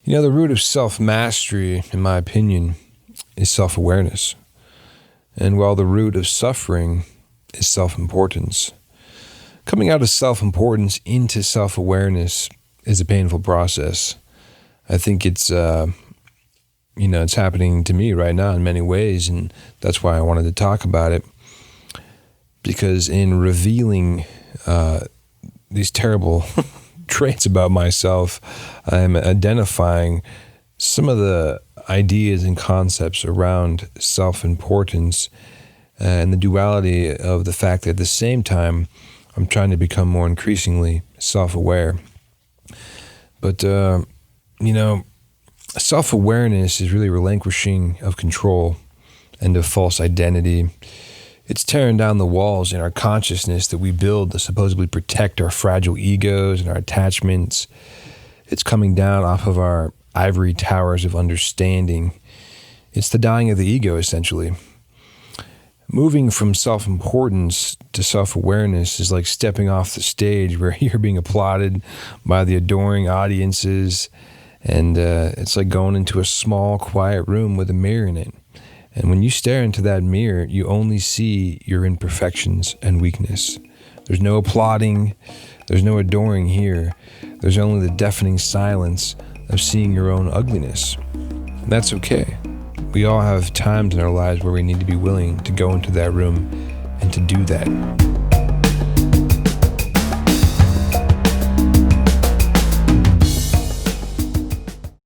The root of self-mastery, in my opinion, is self-awareness. And while the root of suffering is self-importance, coming out of self-importance into self-awareness is a painful process. I think it's happening to me right now in many ways, and that's why I wanted to talk about it. Because in revealing these terrible traits about myself, I'm identifying some of the ideas and concepts around self-importance and the duality of the fact that at the same time, I'm trying to become more increasingly self-aware. But, self-awareness is really relinquishing of control and of false identity. It's tearing down the walls in our consciousness that we build to supposedly protect our fragile egos and our attachments. It's coming down off of our ivory towers of understanding. It's the dying of the ego, essentially. Moving from self-importance to self-awareness is like stepping off the stage where you're being applauded by the adoring audiences, and it's like going into a small, quiet room with a mirror in it. And when you stare into that mirror, you only see your imperfections and weakness. There's no applauding, there's no adoring here. There's only the deafening silence of seeing your own ugliness. And that's okay. We all have times in our lives where we need to be willing to go into that room and to do that.